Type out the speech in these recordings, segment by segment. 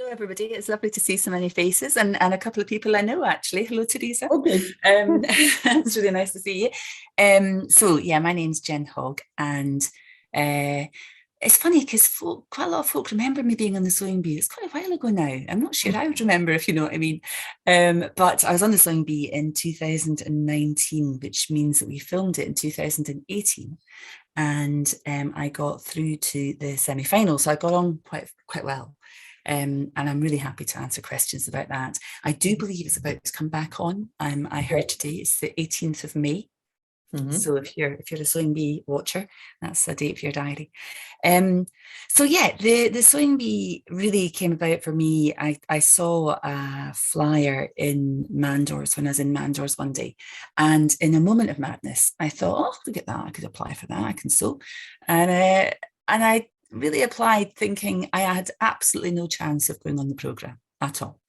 everybody. It's lovely to see so many faces and a couple of people I know, actually. Hello, Teresa. Okay. It's really nice to see you. So, yeah, my name's Jen Hogg, and it's funny because quite a lot of folk remember me being on the Sewing Bee. It's quite a while ago now. I'm not sure I would remember, if you know what I mean. But I was on the Sewing Bee in 2019, which means that we filmed it in 2018. And I got through to the semi-final, so I got on quite well. And I'm really happy to answer questions about that. I do believe it's about to come back on. I heard today it's the 18th of May. Mm-hmm. So if you're a Sewing Bee watcher, that's a date for your diary. So yeah, the Sewing Bee really came about for me. I saw a flyer in Mandors when I was in Mandors one day, and in a moment of madness, I thought, oh, look at that, I could apply for that, I can sew. And I really applied thinking I had absolutely no chance of going on the programme at all.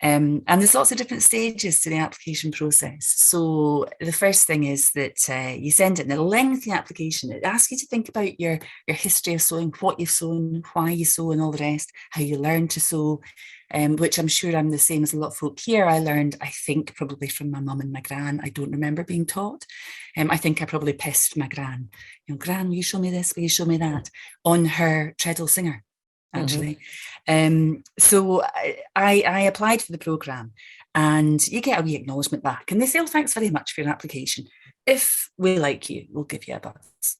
And there's lots of different stages to the application process. So the first thing is that you send it in a lengthy application. It asks you to think about your history of sewing, what you've sewn, why you sew and all the rest, how you learn to sew, which I'm sure I'm the same as a lot of folk here. I learned, I think, probably from my mum and my gran. I don't remember being taught. I think I probably pissed my gran. You know, Gran, will you show me this? Will you show me that? On her treadle singer, actually. Mm-hmm. So I applied for the programme, and you get a wee acknowledgement back, and they say, oh, thanks very much for your application. If we like you, we'll give you a buzz.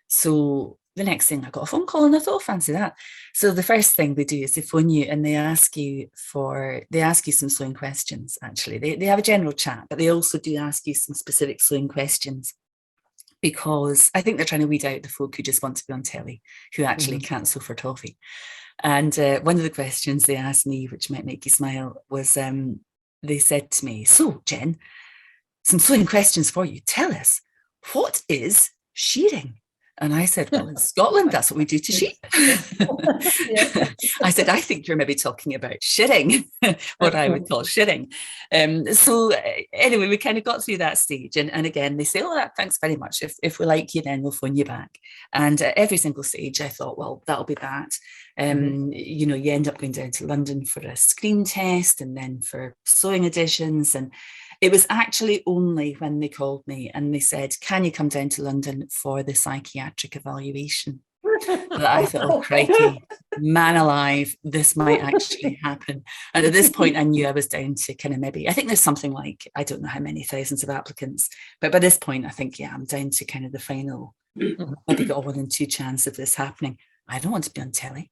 So the next thing, I got a phone call, and I thought, oh, fancy that. So the first thing they do is they phone you and they ask you some sewing questions. Actually, they have a general chat, but they also do ask you some specific sewing questions, because I think they're trying to weed out the folk who just want to be on telly, who actually can't sew for toffee. And one of the questions they asked me, which might make you smile, was they said to me, so Jen, some sewing questions for you. Tell us, what is shearing? And I said, well, in Scotland, that's what we do to sheep. I said, I think you're maybe talking about shitting, what I would call shitting. So anyway, we kind of got through that stage. And again, they say, oh, thanks very much. If we like you, then we'll phone you back. And at every single stage, I thought, well, that'll be that. You know, you end up going down to London for a screen test and then for sewing editions. And it was actually only when they called me and they said, can you come down to London for the psychiatric evaluation, that I thought, oh, crikey, man alive, this might actually happen. And at this point, I knew I was down to kind of maybe, I think there's something like, I don't know how many thousands of applicants, but by this point, I think, yeah, I'm down to kind of the final, maybe got a 1 in 2 chance of this happening. I don't want to be on telly.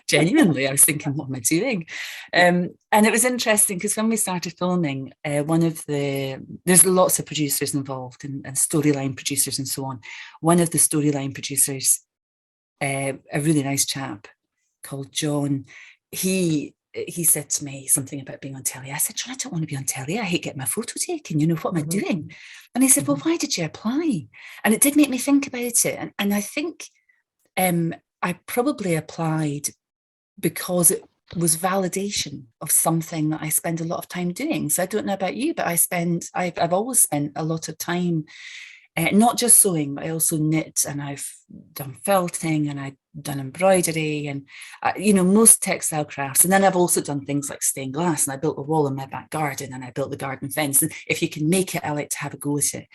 Genuinely, I was thinking, what am I doing? And it was interesting because when we started filming, there's lots of producers involved and storyline producers and so on. One of the storyline producers, a really nice chap called John, he said to me something about being on telly. I said, John, I don't want to be on telly. I hate getting my photo taken. You know, what am I doing? And he said, well, why did you apply? And it did make me think about it. And I think I probably applied because it was validation of something that I spend a lot of time doing. So I don't know about you, but I've always spent a lot of time, not just sewing, but I also knit, and I've done felting, and I've done embroidery, and you know, most textile crafts. And then I've also done things like stained glass, and I built a wall in my back garden, and I built the garden fence. And if you can make it, I like to have a go at it.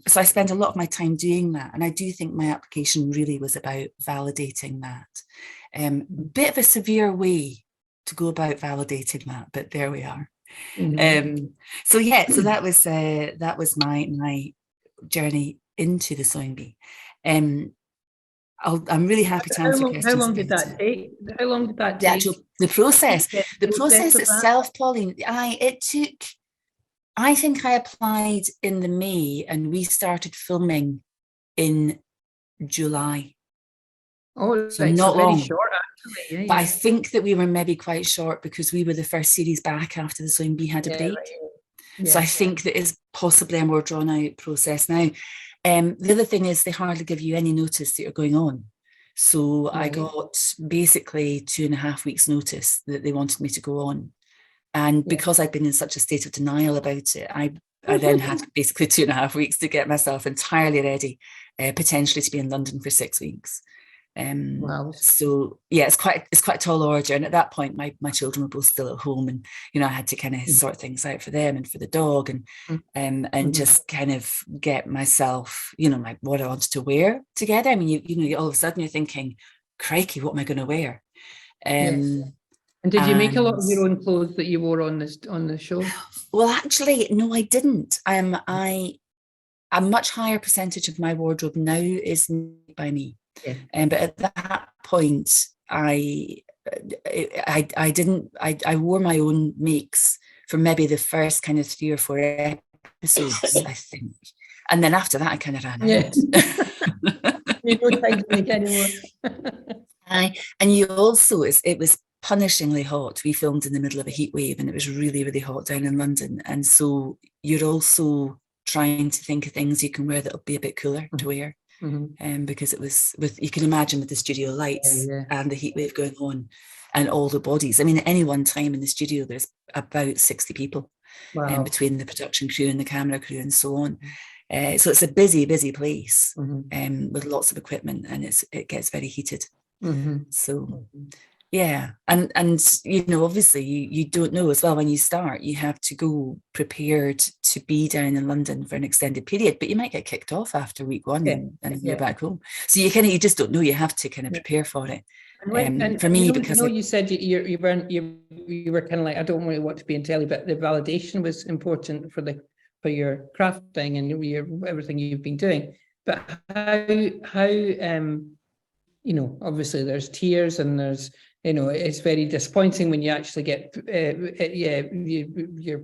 So I spend a lot of my time doing that, and I do think my application really was about validating that. Bit of a severe way to go about validating that, but there we are. So yeah, so that was my journey into the Sewing Bee. I'm really happy to answer questions. How long did that take? The process itself, Pauline, I think I applied in the May and we started filming in July. Oh, so right, not long. Very short, actually. But I think that we were maybe quite short because we were the first series back after the Sewing Bee had a break. Right. So I think that is possibly a more drawn out process now. The other thing is they hardly give you any notice that you're going on. So I got basically 2.5 weeks notice that they wanted me to go on. And because I'd been in such a state of denial about it, I then had basically 2.5 weeks to get myself entirely ready, potentially to be in London for 6 weeks. Wow. So yeah, it's quite a tall order. And at that point, my children were both still at home, and I had to kind of sort things out for them and for the dog, and just kind of get myself, like what I wanted to wear together. I mean, you all of a sudden you're thinking, crikey, what am I going to wear? Yes. And did you make a lot of your own clothes that you wore on the show? Well, actually, no, I didn't. A much higher percentage of my wardrobe now is made by me. Yeah. But at that point, I didn't. I wore my own makes for maybe the first kind of 3 or 4 episodes, I think, and then after that, I kind of ran out. You don't time to make anymore. And you also, it was punishingly hot. We filmed in the middle of a heat wave, and it was really, really hot down in London. And so you're also trying to think of things you can wear that'll be a bit cooler to wear. Because it was you can imagine with the studio lights and the heat wave going on and all the bodies. I mean, at any one time in the studio, there's about 60 people between the production crew and the camera crew and so on. So it's a busy, busy place with lots of equipment, and it gets very heated. So yeah, and obviously you don't know as well when you start. You have to go prepared to be down in London for an extended period, but you might get kicked off after week 1 and you're back home. So you just don't know. You have to kind of prepare for it. And for me, because you said you were kind of like, I don't really want to be in telly, but the validation was important for your crafting and your everything you've been doing. But how obviously there's tears and there's it's very disappointing when you actually get you're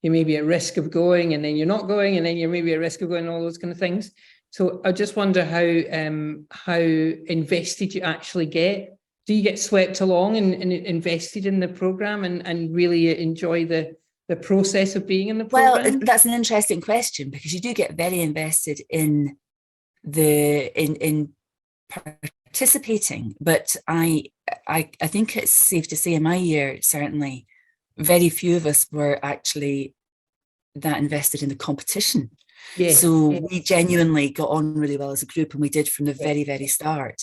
maybe at risk of going, and then you're not going, and then you're maybe at risk of going, all those kind of things. So I just wonder how invested you actually get. Do you get swept along and invested in the program and really enjoy the process of being in the program? Well, that's an interesting question, because you do get very invested in participating, but I think it's safe to say in my year, certainly, very few of us were actually that invested in the competition. Yes. So we genuinely got on really well as a group, and we did from the very, very start.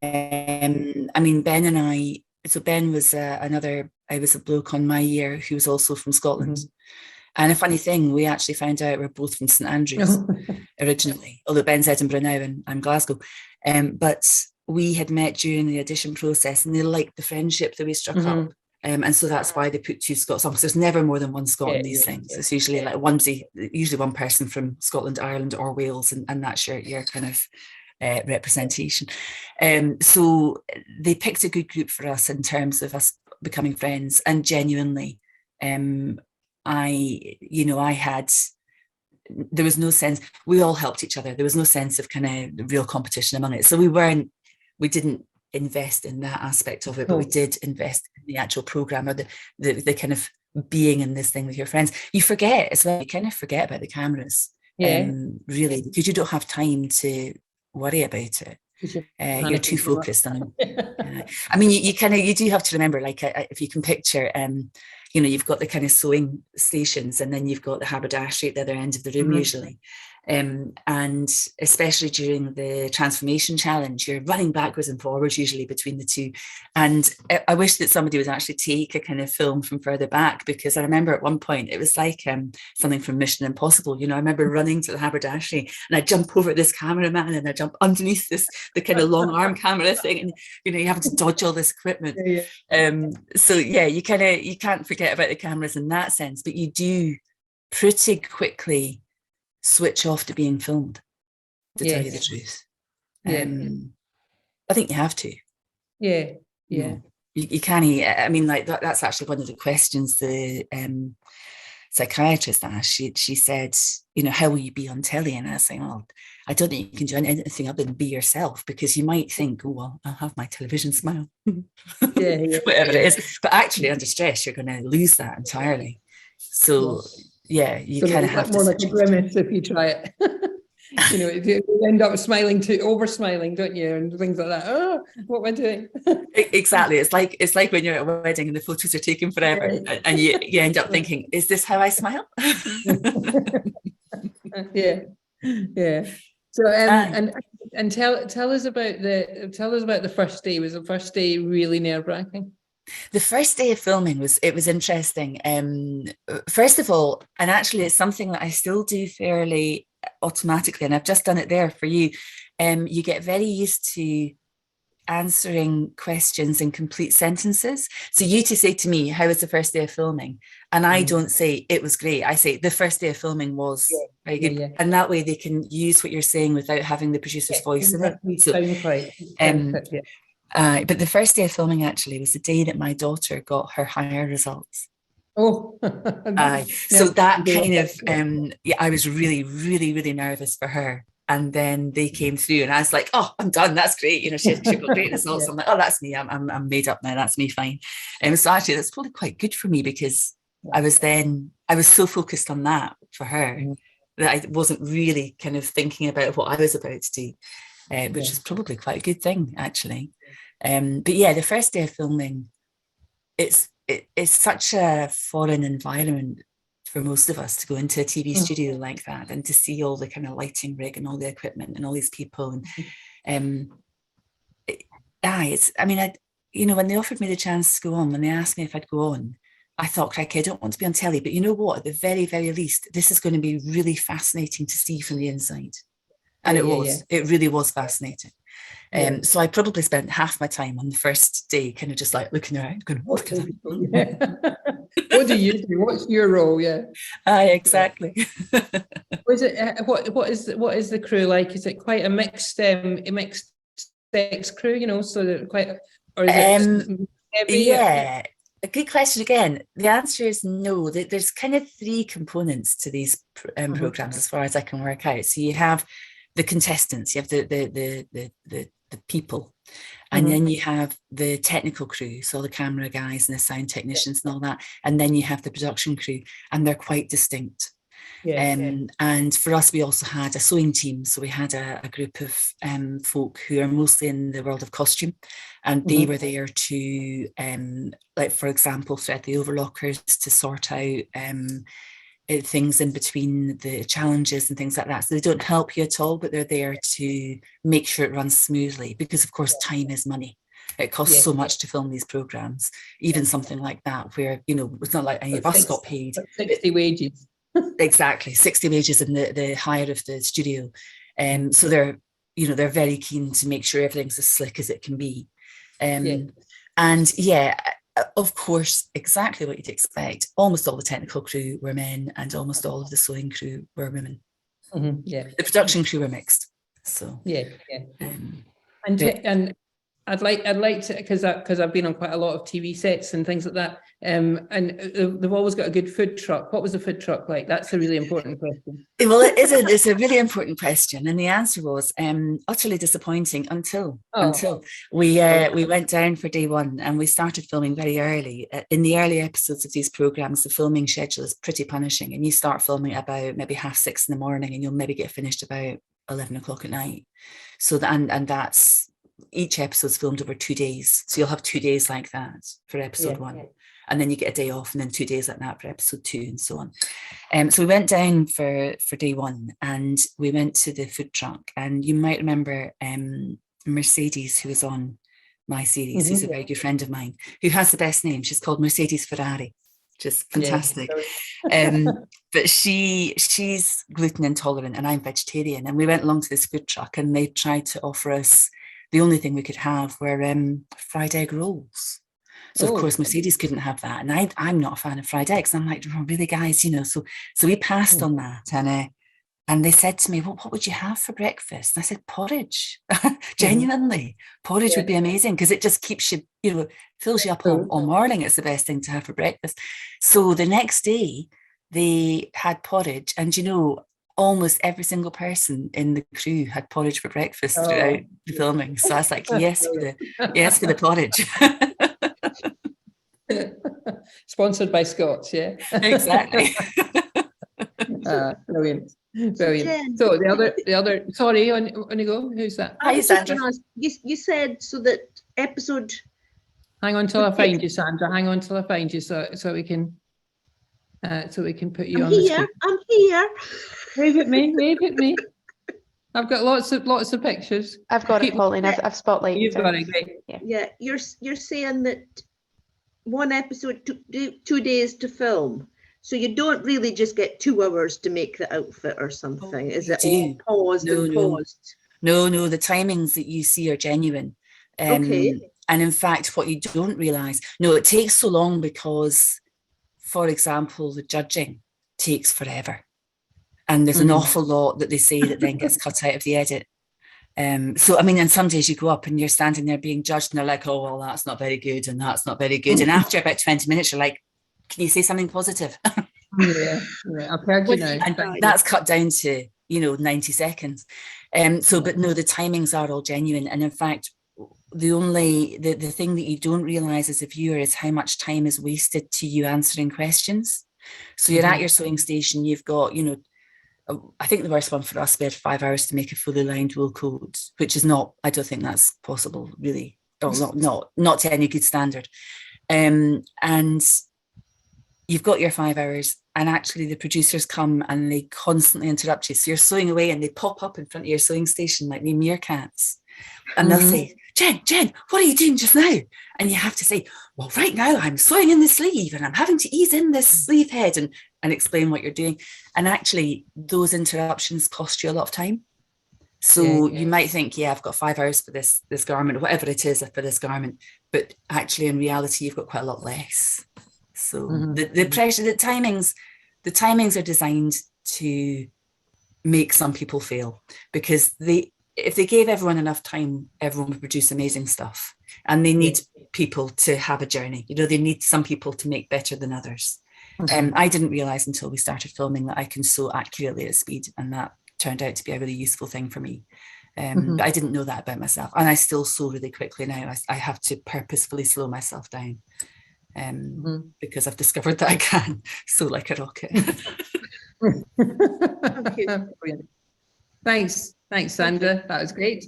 I mean, Ben and I, so Ben was I was a bloke on my year who was also from Scotland. And a funny thing, we actually found out we're both from St Andrews originally, although Ben's Edinburgh now and I'm Glasgow. But we had met during the audition process, and they liked the friendship that we struck up. And so that's why they put 2 Scots on, because there's never more than one Scot in these things. It's usually like usually one person from Scotland, Ireland or Wales, and that's your kind of representation. So they picked a good group for us in terms of us becoming friends, and genuinely, there was no sense, we all helped each other. There was no sense of kind of real competition among it. So we didn't invest in that aspect of it, but we did invest in the actual program, or the kind of being in this thing with your friends. You forget as well, you kind of forget about the cameras, really, because you don't have time to worry about it. You're too focused on it. I mean, you do have to remember, like, if you can picture, you've got the kind of sewing stations, and then you've got the haberdashery at the other end of the room usually. And especially during the transformation challenge, you're running backwards and forwards usually between the two. And I wish that somebody would actually take a kind of film from further back, because I remember at one point it was like something from Mission Impossible. I remember running to the haberdashery, and I jump over this cameraman, and I jump underneath the kind of long arm camera thing, and you have to dodge all this equipment. So yeah, you can't forget about the cameras in that sense, but you do pretty quickly switch off to being filmed, to tell you the truth. I think you have to. You can't. I mean, like that's actually one of the questions the psychiatrist asked. She said, how will you be on telly? And I was saying, well, I don't think you can do anything other than be yourself, because you might think, oh, well, I'll have my television smile, whatever it is. But actually, under stress, you're going to lose that entirely. So you kind of have to. More like a grimace if you try it. You end up over smiling, don't you, and things like that. Oh, what am I doing? Exactly. It's like when you're at a wedding and the photos are taken forever, and you end up thinking, is this how I smile? Yeah. So and And tell us about the first day. Was the first day really nerve-wracking? The first day of filming was interesting. First of all, and actually it's something that I still do fairly automatically, and I've just done it there for you. You get very used to answering questions in complete sentences. So you to say to me, how was the first day of filming? And I don't say it was great. I say the first day of filming was very good. Yeah. And that way they can use what you're saying without having the producer's voice in it. So, but the first day of filming actually was the day that my daughter got her higher results. Oh, so that kind of, I was really, really, really nervous for her. And then they came through and I was like, oh, I'm done. That's great. You know, she got great results. I'm like, oh, that's me. I'm made up now. That's me. Fine. So actually that's probably quite good for me because I was so focused on that for her that I wasn't really kind of thinking about what I was about to do, which is probably quite a good thing actually. But yeah, the first day of filming, it's such a foreign environment for most of us to go into a TV studio like that and to see all the kind of lighting rig and all the equipment and all these people. And when they offered me the chance to go on, when they asked me if I'd go on, I thought, crikey, I don't want to be on telly, but you know what? At the very, very least, this is going to be really fascinating to see from the inside. And it really was fascinating. So I probably spent half my time on the first day kind of just like looking around, going, what can I do? What do you do? What's your role? Yeah. Exactly. Was it what is the crew like? Is it quite a mixed sex crew, you know, so that quite, or is it heavy? Yeah. A good question again. The answer is no. There's kind of three components to these programs as far as I can work out. So you have the contestants, you have the people, and then you have the technical crew, so the camera guys and the sound technicians and all that, and then you have the production crew, and they're quite distinct. And for us, we also had a sewing team, so we had a group of folk who are mostly in the world of costume, and they were there to like, for example, thread the overlockers, to sort out things in between the challenges and things like that. So they don't help you at all, but they're there to make sure it runs smoothly, because of course time is money. It costs so much to film these programs, even something like that, where, you know, it's not like any of us got paid. 60 wages. Exactly, 60 wages in the hire of the studio. So they're very keen to make sure everything's as slick as it can be. And yeah, of course, exactly what you'd expect. Almost all the technical crew were men, and almost all of the sewing crew were women. The production crew were mixed. So and I'd like to, because I've been on quite a lot of TV sets and things like that, and they've always got a good food truck. What was the food truck like? That's a really important question. Well, it's a really important question, and the answer was utterly disappointing until we went down for day one, and we started filming very early. In the early episodes of these programs, the filming schedule is pretty punishing, and you start filming about maybe 6:30 in the morning, and you'll maybe get finished about 11 o'clock at night. So and that's, each episode's filmed over 2 days, so you'll have 2 days like that for episode one, and then you get a day off, and then 2 days like that for episode 2, and so on. So we went down for day one, and we went to the food truck, and you might remember Mercedes, who was on my series, who's a very good friend of mine, who has the best name. She's called Mercedes Ferrari, just fantastic. But she's gluten intolerant, and I'm vegetarian, and we went along to this food truck, and they tried to offer us, the only thing we could have were fried egg rolls. So of course Mercedes couldn't have that, and I'm not a fan of fried eggs. I'm like, oh, really, guys, you know? So we passed on that, and they said to me, well, what would you have for breakfast? And I said, porridge. Genuinely, porridge would be amazing, because it just keeps you, you know, fills you up all morning. It's the best thing to have for breakfast. So the next day they had porridge, and you know, almost every single person in the crew had porridge for breakfast throughout the filming. So I was like, yes for the porridge. Sponsored by Scots, yeah. Exactly. Brilliant. So the other sorry, on you go. Who's that? Hi, Sandra. You said so that episode. Hang on till I find you, Sandra. Hang on till I find you, so we can put you on the screen. I'm here. Wave at me. I've got lots of pictures. I've got it, Keep- Pauline. I've spotlighted You've it. got it, great. Yeah, you're saying that one episode took 2 days to film. So you don't really just get 2 hours to make the outfit or something. Is you it all do. paused No, and no. paused? No, the timings that you see are genuine. Okay. And in fact, what you don't realise, no, it takes so long because, for example, the judging takes forever. And there's an awful lot that they say that then gets cut out of the edit. So, I mean, and some days you go up and you're standing there being judged and they're like, oh, well, that's not very good and that's not very good. And after about 20 minutes, you're like, can you say something positive? Yeah, I've heard you now. And that's cut down to, 90 seconds. But no, the timings are all genuine. And in fact, the thing that you don't realise as a viewer is how much time is wasted to you answering questions. So you're at your sewing station, you've got, I think the worst one for us, we had 5 hours to make a fully lined wool coat, which is not, I don't think that's possible really, or not to any good standard. And you've got your 5 hours and actually the producers come and they constantly interrupt you. So you're sewing away and they pop up in front of your sewing station like the meerkats. And they'll say, Jen, what are you doing just now? And you have to say, well, right now I'm sewing in the sleeve and I'm having to ease in this sleeve head and explain what you're doing. And actually those interruptions cost you a lot of time. So you might think, I've got 5 hours for this garment, whatever it is for this garment. But actually in reality, you've got quite a lot less. So the pressure, the timings are designed to make some people fail because if they gave everyone enough time, everyone would produce amazing stuff. And they need people to have a journey. They need some people to make better than others. I didn't realise until we started filming that I can sew accurately at speed, and that turned out to be a really useful thing for me. But I didn't know that about myself, and I still sew really quickly now. I have to purposefully slow myself down because I've discovered that I can sew like a rocket. Brilliant. Thanks, Sandra. That was great.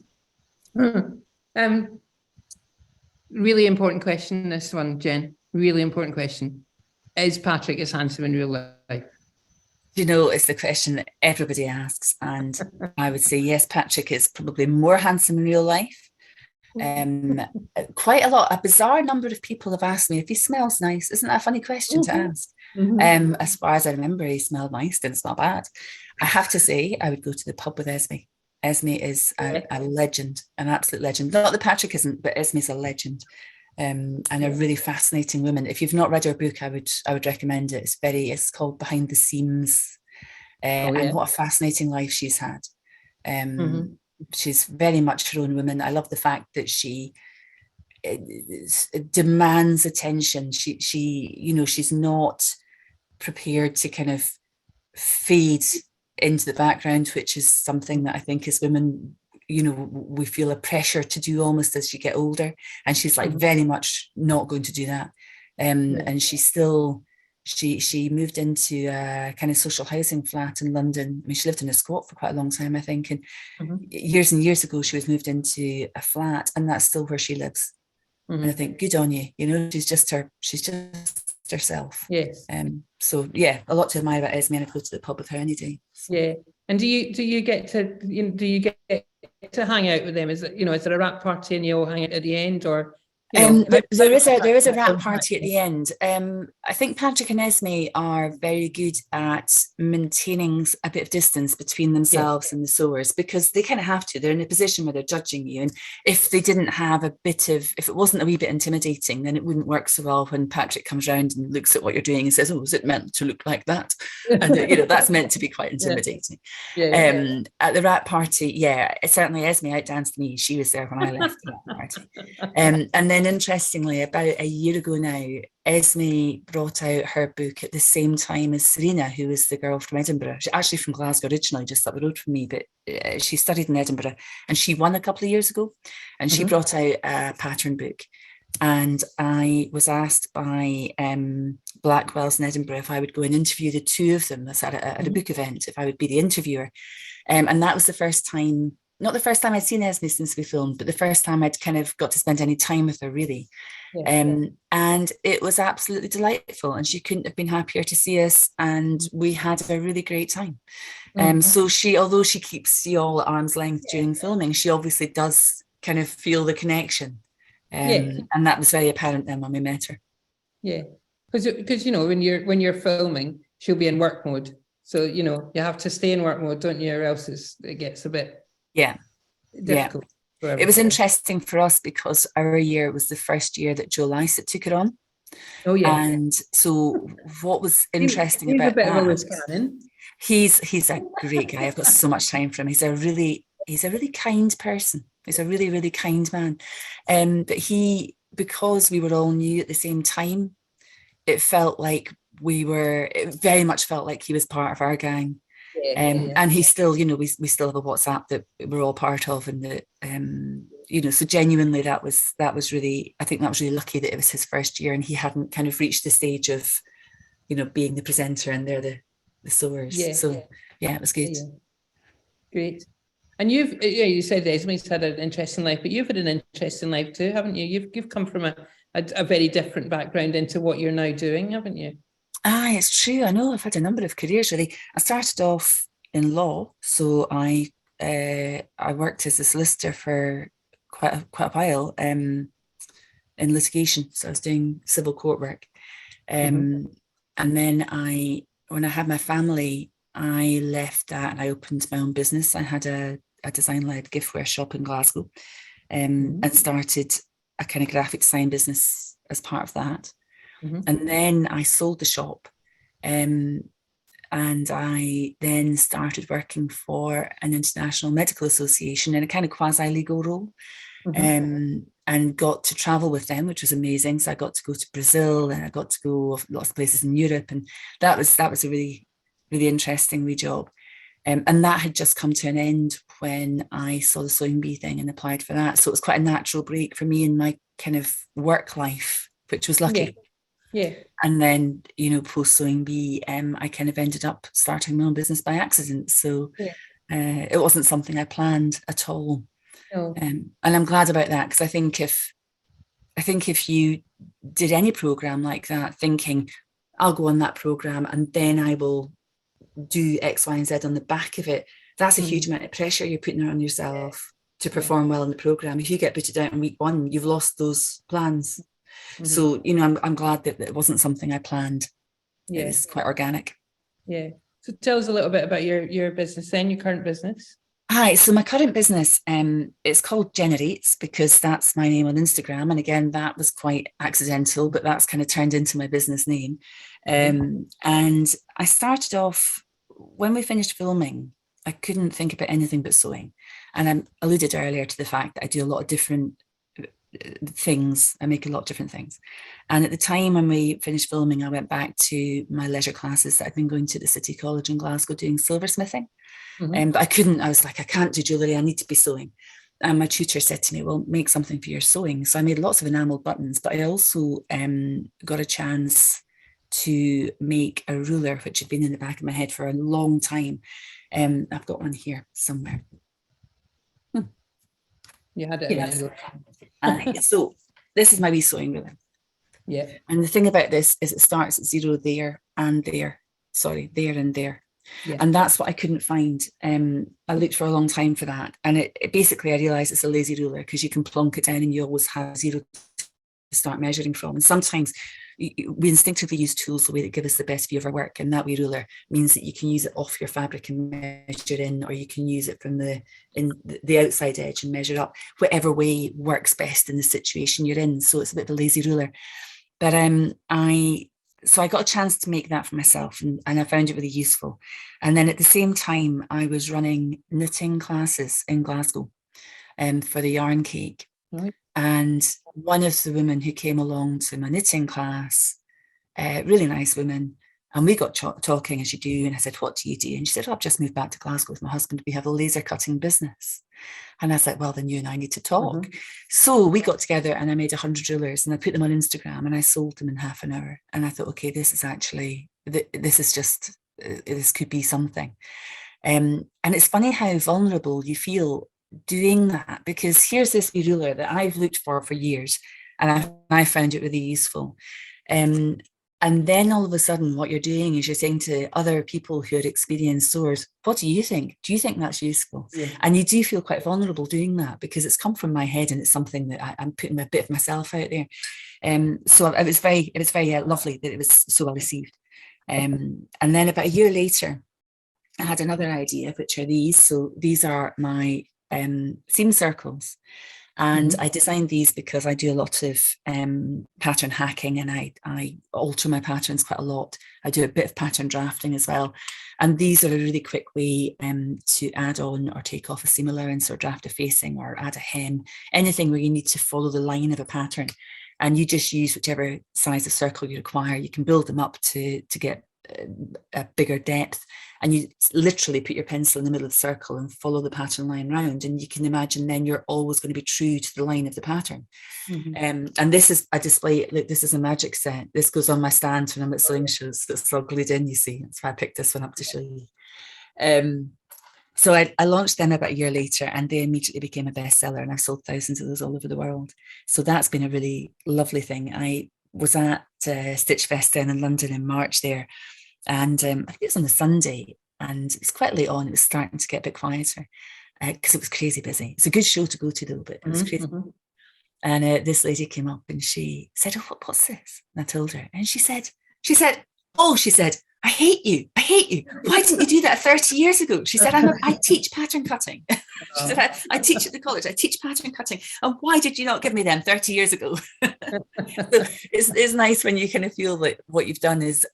Really important question, this one, Jen. Really important question. Is Patrick as handsome in real life? It's the question that everybody asks. And I would say, yes, Patrick is probably more handsome in real life. Quite a bizarre number of people have asked me if he smells nice. Isn't that a funny question to ask? As far as I remember, he smelled nice and it's not bad. I have to say, I would go to the pub with Esme. Esme is a legend, an absolute legend. Not that Patrick isn't, but Esme's a legend. And a really fascinating woman. If you've not read her book, I would recommend it. It's called Behind the Seams. And what a fascinating life she's had. She's very much her own woman. I love the fact that she demands attention. She's not prepared to kind of fade into the background, which is something that I think as women, we feel a pressure to do almost as you get older. And she's like very much not going to do that. And she's still, she moved into a kind of social housing flat in London. I mean, she lived in a squat for quite a long time, I think. And years and years ago, she was moved into a flat, and that's still where she lives. And I think, good on you. She's just herself. Yes. So yeah, a lot to admire about Esme, and I go to the pub with her any day. Yeah. And do you get to hang out with them? Is there a wrap party and you all hang out at the end, or? There is a wrap party at the end. I think Patrick and Esme are very good at maintaining a bit of distance between themselves and the sewers, because they kind of have to. They're in a position where they're judging you, and if it wasn't a wee bit intimidating, then it wouldn't work so well when Patrick comes round and looks at what you're doing and says, "Oh, is it meant to look like that?" And that's meant to be quite intimidating. At the wrap party, certainly Esme outdanced me. She was there when I left the wrap party, and then interestingly, about a year ago now, Esme brought out her book at the same time as Serena, who is the girl from Edinburgh. She's actually from Glasgow originally, just up the road from me, but she studied in Edinburgh, and she won a couple of years ago, and she brought out a pattern book. And I was asked by Blackwell's in Edinburgh if I would go and interview the two of them. That's at a book event, if I would be the interviewer. And that was the first time not the first time I'd seen Esme since we filmed, but the first time I'd kind of got to spend any time with her, really. And it was absolutely delightful, and she couldn't have been happier to see us, and we had a really great time. So she, although she keeps you all at arm's length during filming, she obviously does kind of feel the connection. And that was very apparent then when we met her. Yeah, because you know, when you're filming, she'll be in work mode, so you know you have to stay in work mode, don't you, or else it gets a bit difficult. It was interesting for us because our year was the first year that Joe Lycett took it on. And so what was interesting about that, he's a great guy. I've got so much time for him. He's a really kind person. He's a really, really kind man. But because we were all new at the same time, it very much felt like he was part of our gang. And he still, you know, we still have a WhatsApp that we're all part of, and that you know, so genuinely that was really, I think that was really lucky that it was his first year and he hadn't kind of reached the stage of, you know, being the presenter and they're the sewers. It was good. Great. And you said Esme's had an interesting life, but you've had an interesting life too, haven't you? You've come from a very different background into what you're now doing, haven't you? It's true. I know I've had a number of careers, really. I started off in law, so I worked as a solicitor for quite a while in litigation. So I was doing civil court work, and then when I had my family, I left that and I opened my own business. I had a design-led giftware shop in Glasgow, and started a kind of graphic design business as part of that. And then I sold the shop, and I then started working for an international medical association in a kind of quasi-legal role, and got to travel with them, which was amazing. So I got to go to Brazil, and I got to go lots of places in Europe, and that was a really, really interesting wee job. And that had just come to an end when I saw the Sewing Bee thing and applied for that. So it was quite a natural break for me in my kind of work life, which was lucky. And then, you know, post Sewing Bee, I kind of ended up starting my own business by accident. So it wasn't something I planned at all. And I'm glad about that, because I think if you did any program like that, thinking I'll go on that program and then I will do X, Y, and Z on the back of it, that's a huge amount of pressure you're putting on yourself to perform well in the program. If you get put it out in week one, you've lost those plans. So, you know, I'm glad that it wasn't something I planned. It was quite organic. So tell us a little bit about your business then, your current business. Hi, so my current business, it's called Jenerates because that's my name on Instagram. And again, that was quite accidental, but that's kind of turned into my business name. And I started off, when we finished filming, I couldn't think about anything but sewing. And I alluded earlier to the fact that I do a lot of different things. I make a lot of different things. And at the time when we finished filming, I went back to my leisure classes that I'd been going to the City College in Glasgow doing silversmithing. But I was like, I can't do jewellery, I need to be sewing. And my tutor said to me, well, make something for your sewing. So I made lots of enamelled buttons, but I also got a chance to make a ruler, which had been in the back of my head for a long time. I've got one here somewhere. You had it. So this is my wee sewing ruler. And the thing about this is it starts at 0 there and there. Sorry, there and there. And that's what I couldn't find. I looked for a long time for that. And it basically, I realised it's a lazy ruler because you can plonk it down and you always have 0 to start measuring from. And sometimes we instinctively use tools the way that give us the best view of our work. And that wee ruler means that you can use it off your fabric and measure in, or you can use it from the outside edge and measure up, whatever way works best in the situation you're in. So it's a bit of a lazy ruler. But so I got a chance to make that for myself, and I found it really useful. And then at the same time, I was running knitting classes in Glasgow for the yarn cake. And one of the women who came along to my knitting class, really nice woman, and we got talking as you do, and I said, what do you do? And she said, oh, I've just moved back to Glasgow with my husband. We have a laser cutting business. And I was like, well, then you and I need to talk. So we got together and I made 100 rulers and I put them on Instagram and I sold them in half an hour. And I thought, okay, this could be something. And it's funny how vulnerable you feel doing that, because here's this ruler that I've looked for years, and I found it really useful. And then all of a sudden what you're doing is you're saying to other people who are experienced sewers, what do you think? Do you think that's useful? Yeah. And you do feel quite vulnerable doing that, because it's come from my head and it's something that I'm putting a bit of myself out there. So it was very lovely that it was so well received. And then about a year later, I had another idea, which are these. So these are my seam circles. And I designed these because I do a lot of pattern hacking, and I alter my patterns quite a lot. I do a bit of pattern drafting as well. And these are a really quick way to add on or take off a seam allowance or draft a facing or add a hem, anything where you need to follow the line of a pattern. And you just use whichever size of circle you require. You can build them up to get a bigger depth, and you literally put your pencil in the middle of the circle and follow the pattern line round, and you can imagine then you're always going to be true to the line of the pattern. And this is a display, like this is a magic set. This goes on my stand when I'm at sewing shows. That's all glued in, you see. That's why I picked this one up to show you. So I launched them about a year later, and they immediately became a bestseller, and I've sold thousands of those all over the world. So that's been a really lovely thing. I was at Stitch Fest down in London in March there, and I think it was on a Sunday, and it was quite late on. It was starting to get a bit quieter because it was crazy busy. It's a good show to go to though, but it was crazy. And this lady came up and she said, "Oh, what's this?" And I told her, and she said, I hate you. Why didn't you do that 30 years ago? She said, I teach pattern cutting. She said, I teach at the college. I teach pattern cutting. And why did you not give me them 30 years ago? So it's nice when you kind of feel that what you've done is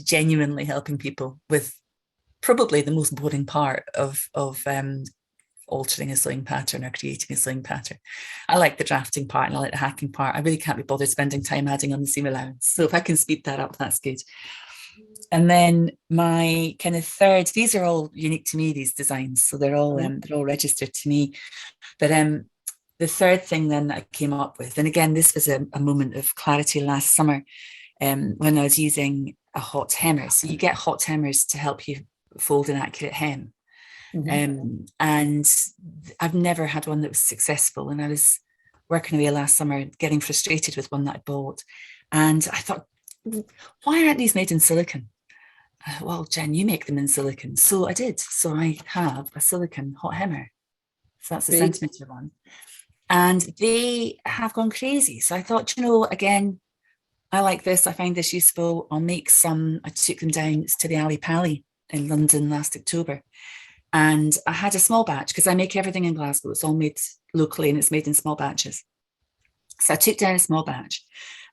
genuinely helping people with probably the most boring part of altering a sewing pattern or creating a sewing pattern. I like the drafting part and I like the hacking part. I really can't be bothered spending time adding on the seam allowance. So if I can speed that up, that's good. And then my kind of third, these are all unique to me, these designs. So they're all registered to me. But the third thing then that I came up with, and again, this was a moment of clarity last summer when I was using a hot hemmer. So you get hot hemmers to help you fold an accurate hem. And I've never had one that was successful. And I was working away last summer, getting frustrated with one that I bought. And I thought, why aren't these made in silicon? Well, Jen, you make them in silicon. So I did. So I have a silicon hot hemmer. So that's a centimetre one. And they have gone crazy. So I thought, again, I like this. I find this useful. I'll make some. I took them down to the Ali Pali in London last October. And I had a small batch because I make everything in Glasgow. It's all made locally and it's made in small batches. So I took down a small batch.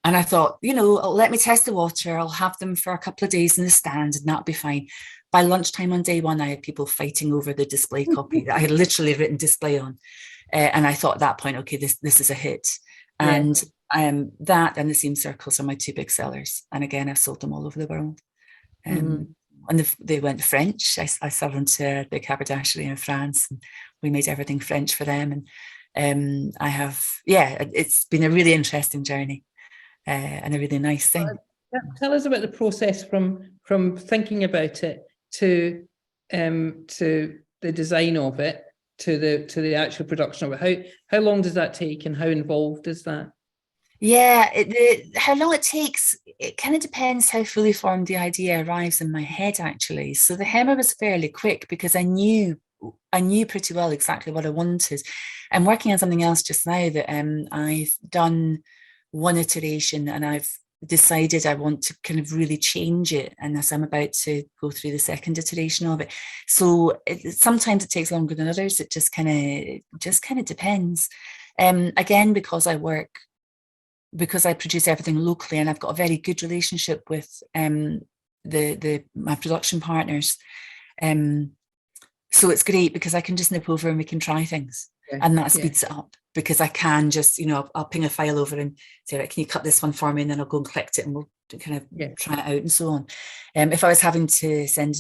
And I thought, let me test the water. I'll have them for a couple of days in the stand and that'll be fine. By lunchtime on day one, I had people fighting over the display copy that I had literally written display on. And I thought at that point, okay, this is a hit. And that and the seam circles are my two big sellers. And again, I've sold them all over the world. And they went French. I sold them to a big haberdashery in France. And we made everything French for them. And it's been a really interesting journey. And a really nice thing. Tell us about the process from thinking about it to the design of it to the actual production of it. How long does that take, and how involved is that? Yeah, how long it takes, it kind of depends how fully formed the idea arrives in my head, actually. So the hemmer was fairly quick because I knew pretty well exactly what I wanted. I'm working on something else just now that I've done one iteration and I've decided I want to kind of really change it, and as I'm about to go through the second iteration of it. So sometimes it takes longer than others. It just kind of depends. Again, because I produce everything locally and I've got a very good relationship with my production partners. So it's great because I can just nip over and we can try things. And that speeds it up because I can just, I'll ping a file over and say, right, can you cut this one for me? And then I'll go and collect it and we'll kind of try it out and so on. If I was having to send,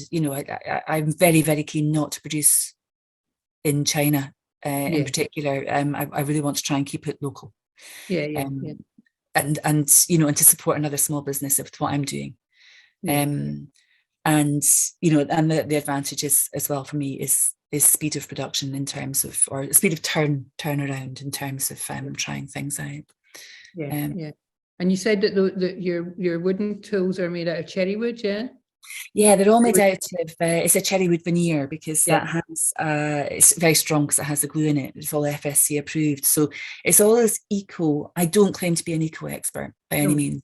I'm very, very keen not to produce in China in particular. I really want to try and keep it local. And to support another small business with what I'm doing. And the advantage is as well for me is speed of production in terms of, or speed of turnaround in terms of trying things out. Yeah, yeah. And you said that your wooden tools are made out of cherry wood, yeah? Yeah, they're all made out of, it's a cherry wood veneer, because Yeah. that has, it's very strong because it has the glue in it. It's all FSC approved. So it's all as eco. I don't claim to be an eco expert by any means,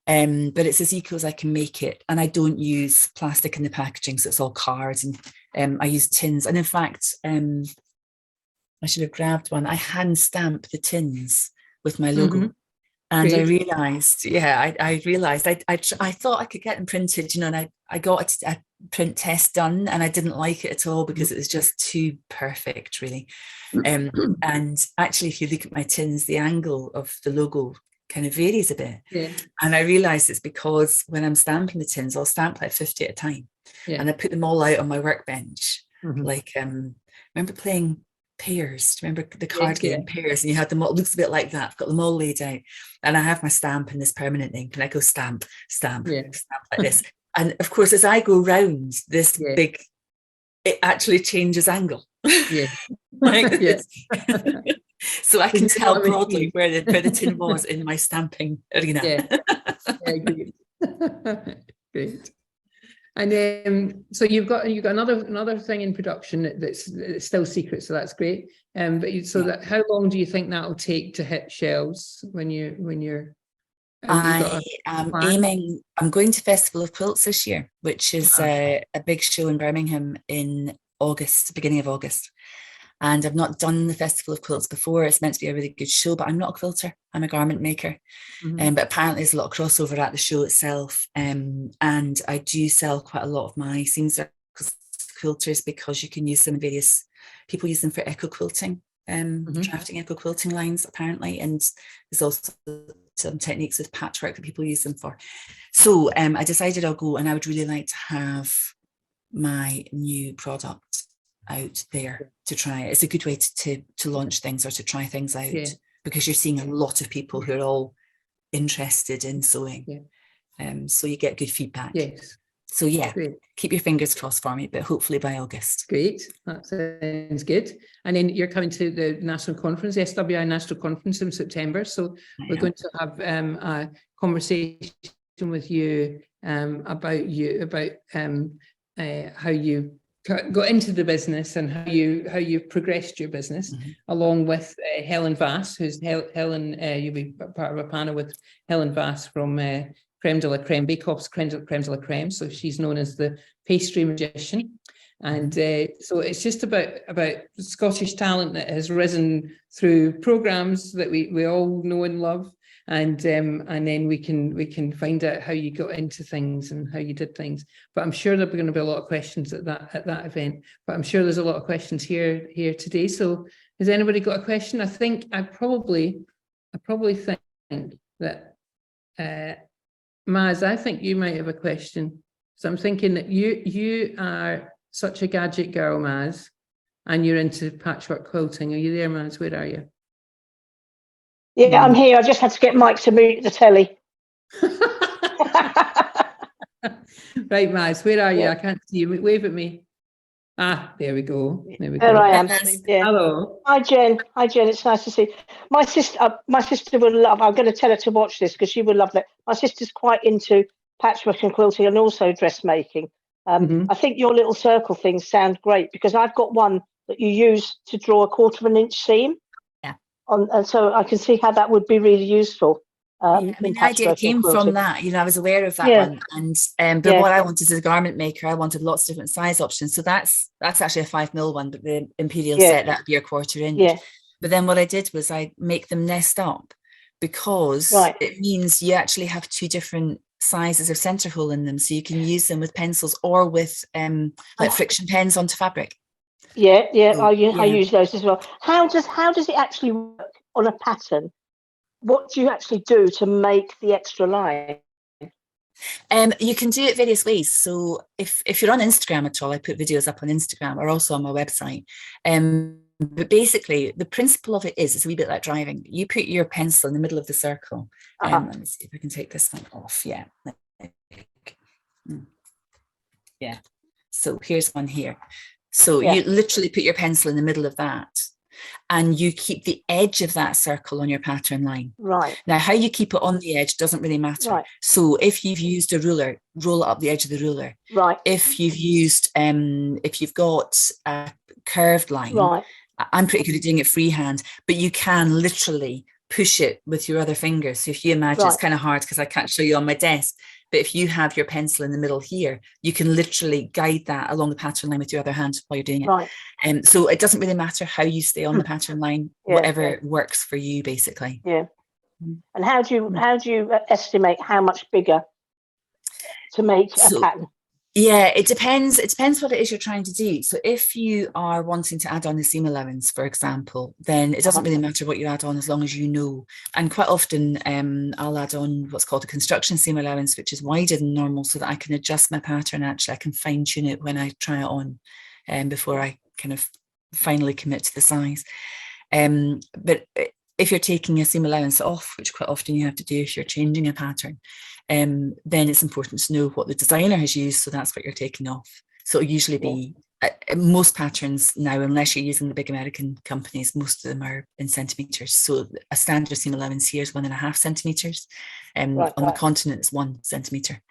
but it's as eco as I can make it. And I don't use plastic in the packaging, so it's all cards, and I use tins. And in fact, I should have grabbed one. I hand stamp the tins with my logo. And I realised, I realised I thought I could get them printed, you know, and I got a print test done, and I didn't like it at all because it was just too perfect, really. And actually, if you look at my tins, the angle of the logo kind of varies a bit. Yeah. And I realised it's because when I'm stamping the tins, I'll stamp like 50 at a time. Yeah. And I put them all out on my workbench. Like, remember playing Pairs? Do you remember the card game Pairs? And you had them all, it looks a bit like that. I've got them all laid out, and I have my stamp in this permanent ink, and I go stamp, stamp, stamp like this. And of course, as I go round this big, it actually changes angle. Like this. So I can tell broadly where the tin was in my stamping arena. Great. Great. And so you've got another thing in production that's still secret, so that's great. But how long do you think that'll take to hit shelves when you're? I am aiming. I'm going to Festival of Quilts this year, which is a big show in Birmingham in August, beginning of August. And I've not done the Festival of Quilts before. It's meant to be a really good show, but I'm not a quilter. I'm a garment maker. But apparently there's a lot of crossover at the show itself. And I do sell quite a lot of my seam quilters, because you can use them in various, people use them for eco quilting, drafting eco quilting lines apparently. And there's also some techniques with patchwork that people use them for. So I decided I'll go, and I would really like to have my new product out there to try it. It's a good way to launch things or to try things out, because you're seeing a lot of people who are all interested in sewing. So you get good feedback. So keep your fingers crossed for me, but hopefully by August. Great, that sounds good. And then you're coming to the national conference, the SWI National Conference in September. So we're going to have a conversation with you about how you got into the business and how you've progressed your business, along with Helen Vass, who's Helen. You'll be part of a panel with Helen Vass from Creme de la Creme, Bake Off's Creme de la Creme. So she's known as the pastry magician, and so it's just about Scottish talent that has risen through programmes that we all know and love. And then we can find out how you got into things and how you did things. But I'm sure there'll be going to be a lot of questions at that event. But I'm sure there's a lot of questions here today. So has anybody got a question? I probably think that Maz, I think you might have a question. So I'm thinking that you are such a gadget girl, Maz, and you're into patchwork quilting. Are you there, Maz? Where are you? Yeah, I'm here. I just had to get Mike to mute the telly. Right, Maz, where are you? I can't see you. Wave at me. Ah, there we go. There I am. Yeah. Hello. Hi, Jen. It's nice to see you. My sister would love. I'm going to tell her to watch this because she would love that. My sister's quite into patchwork and quilting and also dressmaking. I think your little circle things sound great, because I've got one that you use to draw a 1/4 inch seam. And so I can see how that would be really useful. The idea came from that. I was aware of that one, and but what I wanted as a garment maker, I wanted lots of different size options. So that's actually a 5mm one, but the imperial set, that'd be a 1/4 inch. But then what I did was I make them nest up, because it means you actually have 2 different sizes of center hole in them, so you can use them with pencils or with like friction pens onto fabric. I use those as well. How does it actually work on a pattern? What do you actually do to make the extra line? You can do it various ways. So if you're on Instagram at all, I put videos up on Instagram or also on my website. But basically, the principle of it is, it's a wee bit like driving. You put your pencil in the middle of the circle. Let me see if I can take this one off. So here's one here. So you literally put your pencil in the middle of that, and you keep the edge of that circle on your pattern line. Right. Now, how you keep it on the edge doesn't really matter. Right. So if you've used a ruler, roll it up the edge of the ruler. Right. If you've got a curved line, right. I'm pretty good at doing it freehand, but you can literally push it with your other fingers. So if you imagine, it's kind of hard because I can't show you on my desk, but if you have your pencil in the middle here, you can literally guide that along the pattern line with your other hand while you're doing it. Right. So it doesn't really matter how you stay on the pattern line, whatever works for you, basically. Yeah. And how do you estimate how much bigger to make a pattern? Yeah, it depends. It depends what it is you're trying to do. So if you are wanting to add on the seam allowance, for example, then it doesn't really matter what you add on as long as you know. And quite often I'll add on what's called a construction seam allowance, which is wider than normal, so that I can adjust my pattern. Actually, I can fine tune it when I try it on before I kind of finally commit to the size. But if you're taking a seam allowance off, which quite often you have to do if you're changing a pattern, then it's important to know what the designer has used. So that's what you're taking off. So it'll usually be most patterns now, unless you're using the big American companies, most of them are in centimeters. So a standard seam allowance here is 1.5 centimeters. On the continent, it's 1 centimeter.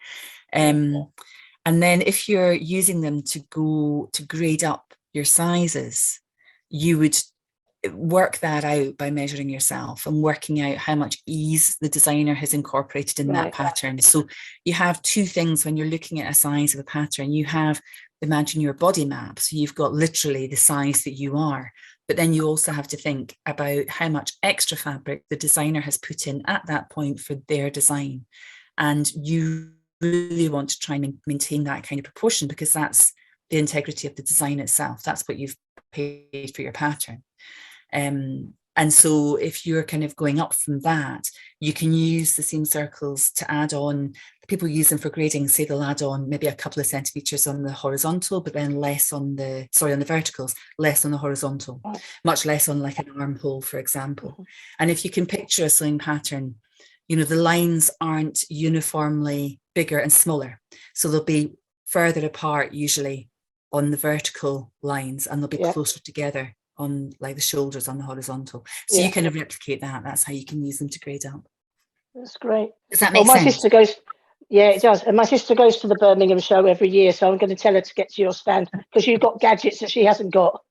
And then if you're using them to grade up your sizes, you would work that out by measuring yourself and working out how much ease the designer has incorporated in that pattern. So you have two things when you're looking at a size of a pattern. You have, imagine your body map. So you've got literally the size that you are, but then you also have to think about how much extra fabric the designer has put in at that point for their design. And you really want to try and maintain that kind of proportion, because that's the integrity of the design itself. That's what you've paid for your pattern. And so if you're kind of going up from that, you can use the seam circles to add on. People use them for grading, say they'll add on maybe a couple of centimeters on the horizontal, but then less on the verticals, less on the horizontal, much less on like an armhole, for example. And if you can picture a sewing pattern, you know, the lines aren't uniformly bigger and smaller. So they'll be further apart usually on the vertical lines, and they'll be closer together on like the shoulders on the horizontal. So you kind of replicate that. That's how you can use them to grade up. That's great. Does that make sense? Sister goes, yeah, it does. And my sister goes to the Birmingham show every year, so I'm going to tell her to get to your stand, because you've got gadgets that she hasn't got.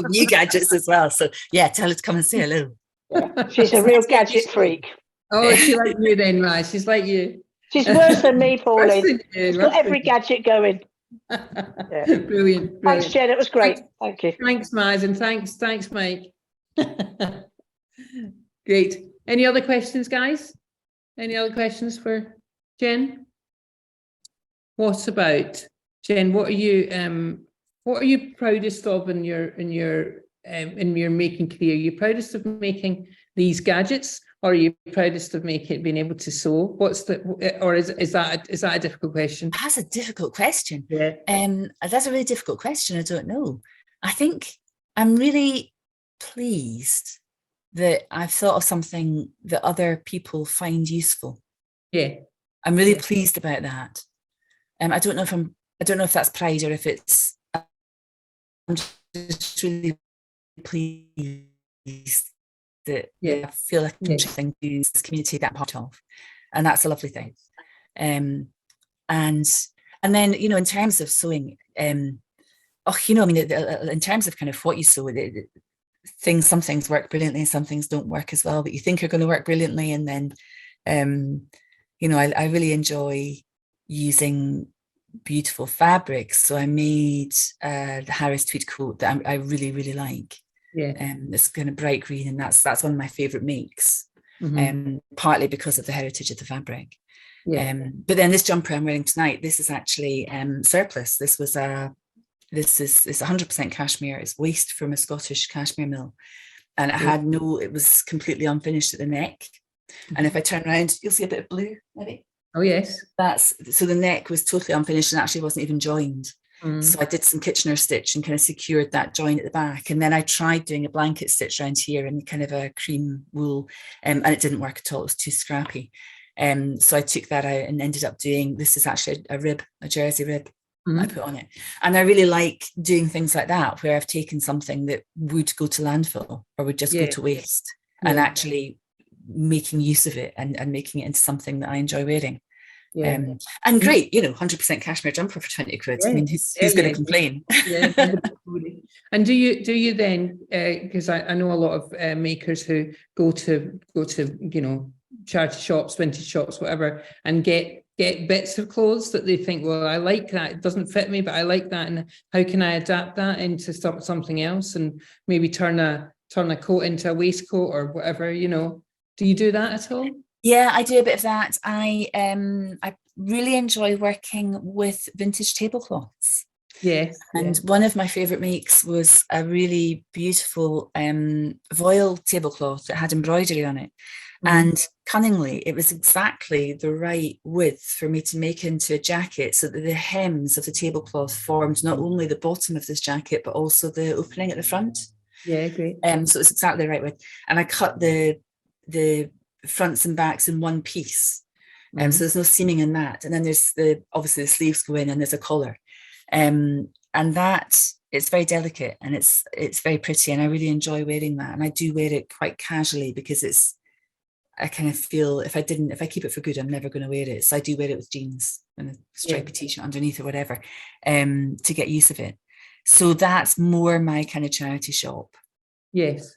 New gadgets as well. So yeah, tell her to come and say hello. Yeah. She's a real gadget freak. Oh, she's like you then, Raj. She's like you. She's worse than me, Pauline. She's got every gadget going. Brilliant. Thanks, Jen. It was great. Thank you. Thanks, Maz, and thanks, Mike. Great. Any other questions, guys? Any other questions for Jen? What about Jen? What are you proudest of in your making career? Are you proudest of making these gadgets, or are you proudest of being able to sew? What's the, or is that a difficult question? That's a difficult question. Yeah. That's a really difficult question. I don't know. I think I'm really pleased that I've thought of something that other people find useful. Yeah. I'm really pleased about that. I don't know if that's pride or if it's, I'm just really pleased that I feel like I'm contributing to this community that I'm part of, and that's a lovely thing. And then, you know, in terms of sewing, in terms of kind of what you sew, some things work brilliantly and some things don't work as well, but you think are going to work brilliantly, and then I really enjoy using beautiful fabrics. So I made the Harris tweed coat that I really, really like. It's kind of bright green, and that's one of my favorite makes, partly because of the heritage of the fabric. But then this jumper I'm wearing tonight, this is actually surplus. It's 100% cashmere. It's waste from a Scottish cashmere mill, and it was completely unfinished at the neck. And if I turn around, you'll see a bit of blue, maybe. Oh yes. So the neck was totally unfinished and actually wasn't even joined. So I did some Kitchener stitch and kind of secured that join at the back. And then I tried doing a blanket stitch around here in kind of a cream wool, and it didn't work at all. It was too scrappy. So I took that out and ended up doing, this is actually a rib, a jersey rib. I put on it. And I really like doing things like that, where I've taken something that would go to landfill or would just go to waste, and actually making use of it and making it into something that I enjoy wearing. And great, 100% cashmere jumper for 20 quid. I mean, who's going to complain? And do you then, because I know a lot of makers who go to charity shops, vintage shops, whatever, and get bits of clothes that they think, well, I like that, it doesn't fit me, but I like that, and how can I adapt that into something else, and maybe turn a coat into a waistcoat or whatever, do you do that at all? Yeah, I do a bit of that. I really enjoy working with vintage tablecloths. Yes. And one of my favourite makes was a really beautiful voile tablecloth that had embroidery on it. And cunningly, it was exactly the right width for me to make into a jacket, so that the hems of the tablecloth formed not only the bottom of this jacket, but also the opening at the front. Yeah, great. So it's exactly the right width. And I cut the fronts and backs in one piece. So there's no seaming in that. And then there's obviously the sleeves go in, and there's a collar. And that, it's very delicate, and it's very pretty, and I really enjoy wearing that. And I do wear it quite casually, because I kind of feel if I keep it for good, I'm never going to wear it. So I do wear it with jeans and a stripy t-shirt underneath or whatever, to get use of it. So that's more my kind of charity shop. Yes.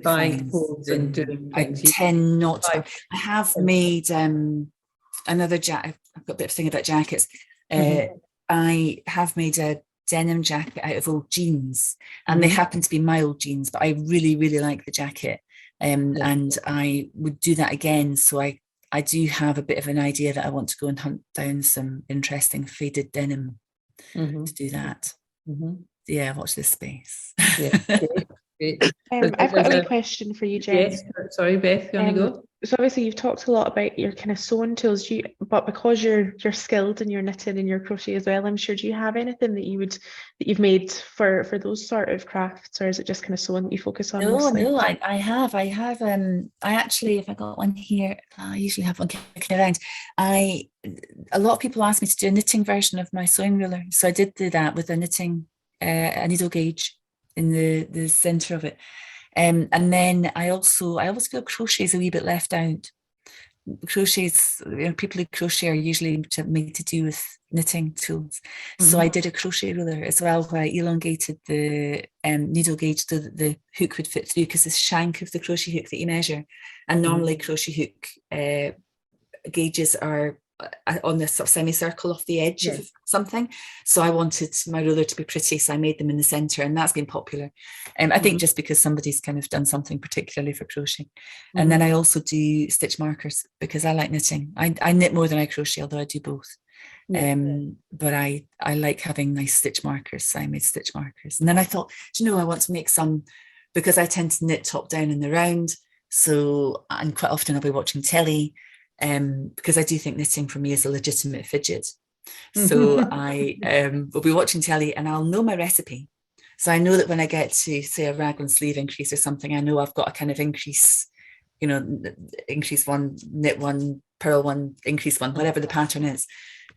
Buying clothes and doing things. I tend not to. I have made another jacket. I've got a bit of a thing about jackets. I have made a denim jacket out of old jeans, and they happen to be my old jeans, but I really, really like the jacket. And I would do that again. So I do have a bit of an idea that I want to go and hunt down some interesting faded denim to do that. Yeah, watch this space. I've got a wee question for you, Jen. Yes, sorry, Beth, you want to go? So obviously you've talked a lot about your kind of sewing tools, but because you're skilled in your knitting and your crochet as well, I'm sure, do you have anything that you've made for those sort of crafts, or is it just kind of sewing that you focus on mostly? No, I have. I actually, if I got one here, I usually have one kicking around. A lot of people ask me to do a knitting version of my sewing ruler, so I did do that with a knitting a needle gauge in the center of it. And then I always feel crochet is a wee bit left out. Crochets, people who crochet are usually made to do with knitting tools. So I did a crochet ruler as well, where I elongated the needle gauge so that the hook would fit through, because the shank of the crochet hook that you measure, and normally crochet hook gauges are on this sort of semicircle off the edge of something. So I wanted my ruler to be pretty, so I made them in the center, and that's been popular. I think just because somebody's kind of done something particularly for crochet. And then I also do stitch markers, because I like knitting. I knit more than I crochet, although I do both. But I like having nice stitch markers, so I made stitch markers. And then I thought, I want to make some, because I tend to knit top down in the round. So, and quite often I'll be watching telly, because I do think knitting for me is a legitimate fidget. So I will be watching telly, and I'll know my recipe. So I know that when I get to, say, a raglan sleeve increase or something, I know I've got a kind of increase, increase one, knit one, purl one, increase one, whatever the pattern is.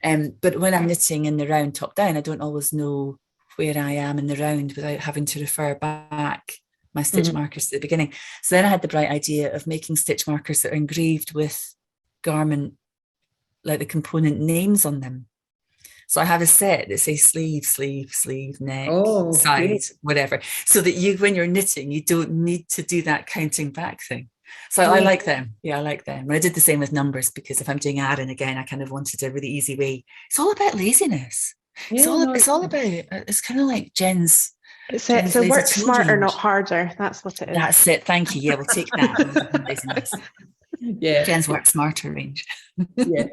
But when I'm knitting in the round top down, I don't always know where I am in the round without having to refer back my stitch markers to the beginning. So then I had the bright idea of making stitch markers that are engraved with garment, like the component names on them. So I have a set that says sleeve, neck, side, whatever, so that when you're knitting, you don't need to do that counting back thing. So I like them. Yeah, I like them. And I did the same with numbers, because if I'm doing adding again, I kind of wanted a really easy way. It's all about laziness. It's all about, it's kind of like Jen's. So work smarter, not harder. That's what it is. That's it. Thank you. Yeah, we'll take that. Laziness. Yeah, Jen's work smarter range. Yeah.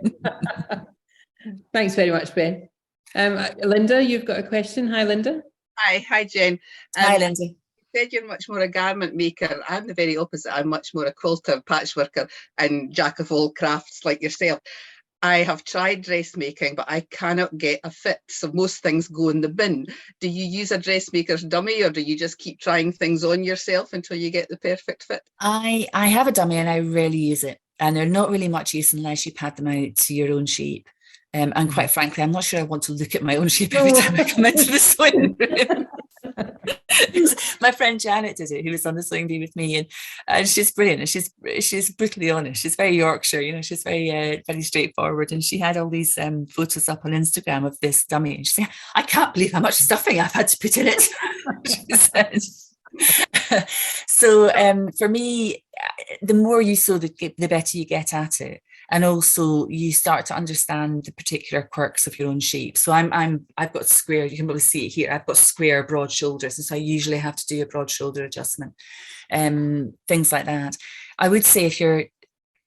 Thanks very much, Ben. Linda, you've got a question. Hi, Linda. Hi, Jen. Hi, Linda. You said you're much more a garment maker. I'm the very opposite. I'm much more a quilter, patchworker, and jack of all crafts like yourself. I have tried dressmaking, but I cannot get a fit. So most things go in the bin. Do you use a dressmaker's dummy, or do you just keep trying things on yourself until you get the perfect fit? I have a dummy, and I rarely use it. And they're not really much use unless you pad them out to your own shape. And quite frankly, I'm not sure I want to look at my own shape every time I come into the sewing room. My friend Janet did it, who was on the sewing bee with me, and she's brilliant. And she's brutally honest. She's very Yorkshire, you know. She's very very straightforward. And she had all these photos up on Instagram of this dummy, and she said, "I can't believe how much stuffing I've had to put in it." She said. So for me, the more you sew, the better you get at it. And also you start to understand the particular quirks of your own shape. So I've got square, you can probably see it here, I've got square broad shoulders. And so I usually have to do a broad shoulder adjustment, things like that. I would say if you're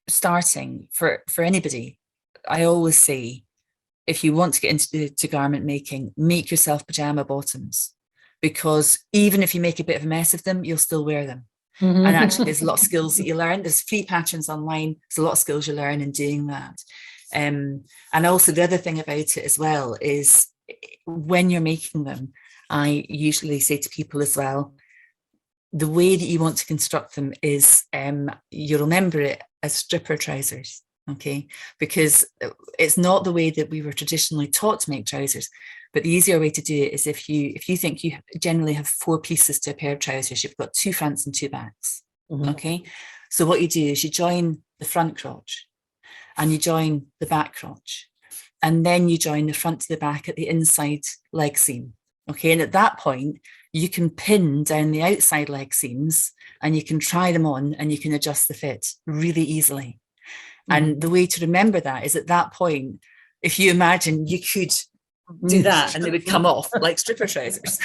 starting, for anybody, I always say, if you want to get into garment making, make yourself pajama bottoms, because even if you make a bit of a mess of them, you'll still wear them. And actually there's a lot of skills that you learn. There's free patterns online. There's a lot of skills you learn in doing that. And also the other thing about it as well is when you're making them, I usually say to people as well, the way that you want to construct them is you remember it as stripper trousers. Okay, because it's not the way that we were traditionally taught to make trousers. But the easier way to do it is if you think you generally have 4 pieces to a pair of trousers, you've got 2 fronts and 2 backs. Okay, so what you do is you join the front crotch and you join the back crotch, and then you join the front to the back at the inside leg seam. Okay, and at that point you can pin down the outside leg seams and you can try them on and you can adjust the fit really easily. And the way to remember that is at that point, if you imagine you could do that and they would come off like stripper trousers.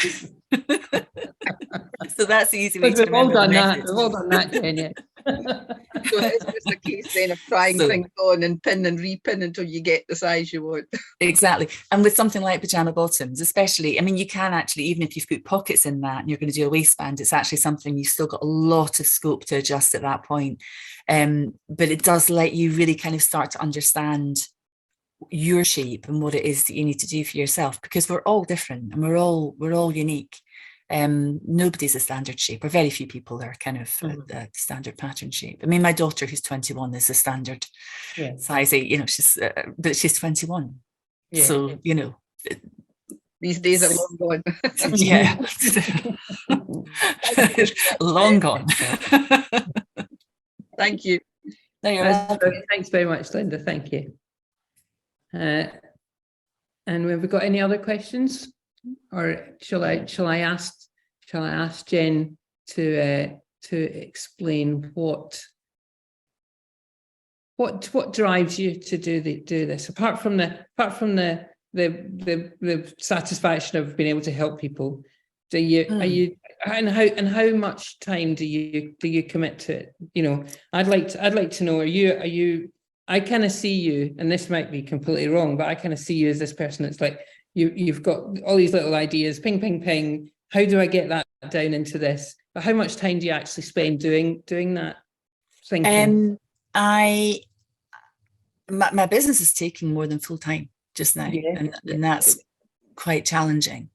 So that's the easy way to remember. We've all done that, Jenny. So it's just a case then of trying things on and pin and repin until you get the size you want. Exactly. And with something like pajama bottoms, especially, I mean, you can actually, even if you've put pockets in that and you're going to do a waistband, it's actually something you've still got a lot of scope to adjust at that point. But it does let you really kind of start to understand your shape and what it is that you need to do for yourself, because we're all different and we're all unique. Nobody's a standard shape, or very few people are kind of the standard pattern shape. I mean, my daughter, who's 21, is a standard size 8, you know, but she's 21. Yeah. So, you know, these days are long gone. Yeah. Long gone. Thank you. No, you're welcome. Thanks very much, Linda. Thank you. And have we got any other questions, or shall I ask Jen to explain what drives you to do this, apart from the satisfaction of being able to help people? How much time do you commit to it? You know, I'd like to know, are you I kind of see you, and this might be completely wrong, but I kind of see you as this person that's like, you've got all these little ideas, ping, ping, ping. How do I get that down into this? But how much time do you actually spend doing that? Thinking? My business is taking more than full time just now, and that's quite challenging.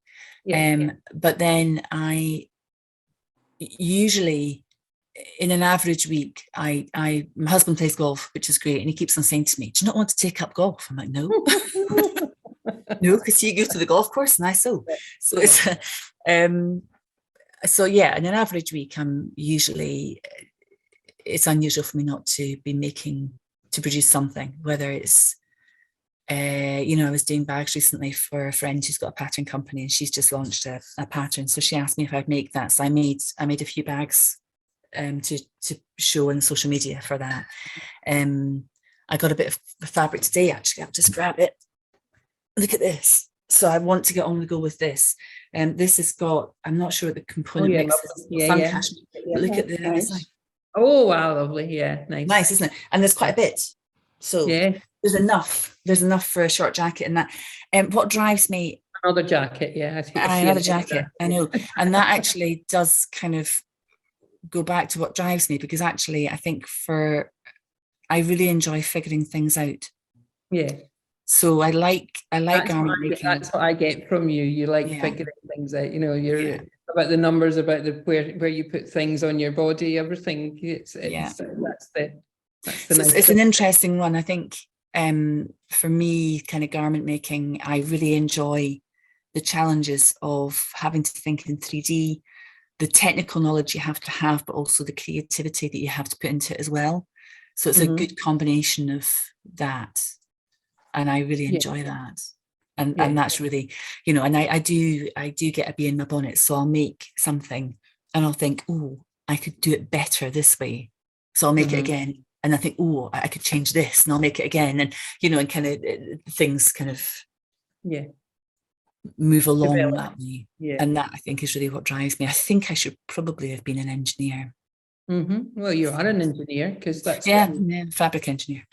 But then I usually, in an average week, my husband plays golf, which is great, and he keeps on saying to me, "Do you not want to take up golf?" I'm like, "No." No, because you go to the golf course and I sew. So it's so yeah, in an average week, it's unusual for me not to produce something, whether it's you know, I was doing bags recently for a friend who's got a pattern company, and she's just launched a pattern, so she asked me if I'd make that. So I made a few bags to show on social media for that. I got a bit of fabric today, actually. I'll just grab it. Look at this. So I want to get on the go with this. This has got, I'm not sure what the component mix is. Cashmere. Look at the nice. Oh wow, lovely. Yeah, nice, isn't it? And there's quite a bit. So there's enough for a short jacket. And that what drives me, another jacket, another jacket, I know. And that actually does kind of go back to what drives me, because actually I think I really enjoy figuring things out. So I like garment making. That's what I get from you. You like figuring things out. You know, you're about the numbers, about where you put things on your body, everything. It's an interesting one. I think for me, kind of garment making, I really enjoy the challenges of having to think in 3D, the technical knowledge you have to have, but also the creativity that you have to put into it as well. So it's a good combination of that. And I really enjoy that. And that's really, you know, and I do get a bee in my bonnet. So I'll make something and I'll think, oh, I could do it better this way. So I'll make it again. And I think, oh, I could change this and I'll make it again. And, you know, and kind of things kind of move along that way. And that, I think, is really what drives me. I think I should probably have been an engineer. Well, you are an engineer, because that's fabric engineer.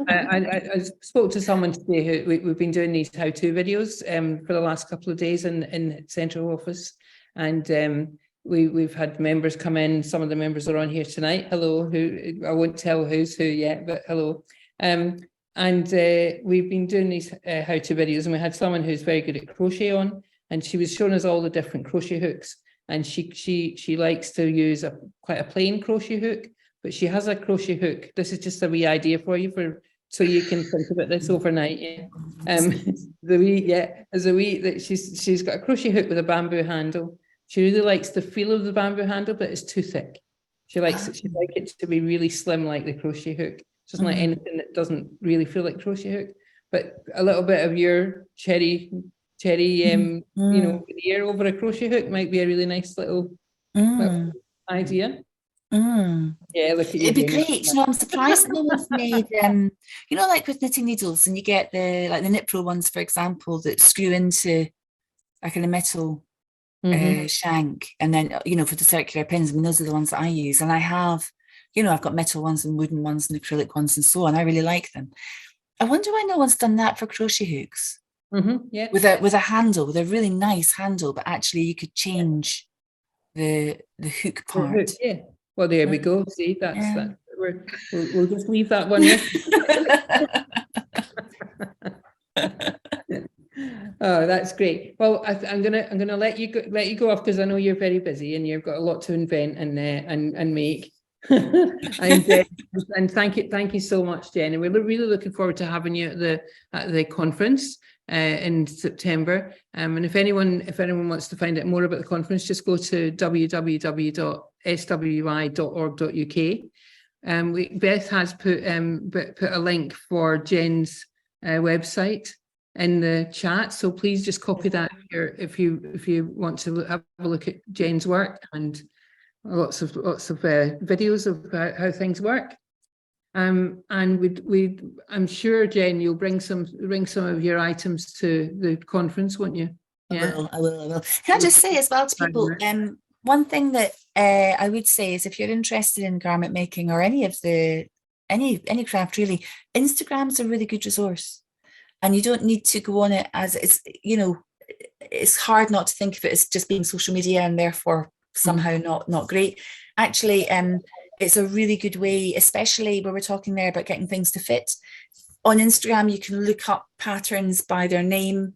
I spoke to someone today who we've been doing these how-to videos for the last couple of days in central office, and we've had members come in. Some of the members are on here tonight. Hello, who I won't tell who's who yet, but hello. And we've been doing these how-to videos, and we had someone who's very good at crochet on, and she was showing us all the different crochet hooks. And she likes to use quite a plain crochet hook, but she has a crochet hook. This is just a wee idea for you, so you can think about this overnight. She's got a crochet hook with a bamboo handle. She really likes the feel of the bamboo handle, but it's too thick. She'd like it to be really slim, like the crochet hook. She doesn't like anything that doesn't really feel like crochet hook. But a little bit of your cherry you know, veneer over a crochet hook might be a really nice little idea. Yeah, look at you. It'd be great. You know, I'm surprised no one's made you know, like with knitting needles, and you get the Knit Pro ones, for example, that screw into a kind of metal shank, and then, you know, for the circular pins. I mean, those are the ones that I use, and I have, you know, I've got metal ones and wooden ones and acrylic ones and so on. I really like them. I wonder why no one's done that for crochet hooks. With a handle, with a really nice handle, but actually you could change the hook part. Well, there we go. See, that. We'll just leave that one. Oh, that's great. Well, I'm gonna let you go off, because I know you're very busy and you've got a lot to invent and make. and thank you so much, Jen. And we're really looking forward to having you at the conference in September. And if anyone wants to find out more about the conference, just go to www.swi.org.uk. Beth has put a link for Jen's website in the chat, so please just copy that if you want to have a look at Jen's work, and lots of videos of how things work. And I'm sure, Jen, you'll bring some of your items to the conference, won't you? I will. Can I just say as well to people, one thing that I would say is, if you're interested in garment making or any craft really, Instagram's a really good resource, and you don't need to go on it as it's, you know, it's hard not to think of it as just being social media and therefore somehow not great. Actually, it's a really good way, especially where we're talking there about getting things to fit. On Instagram, you can look up patterns by their name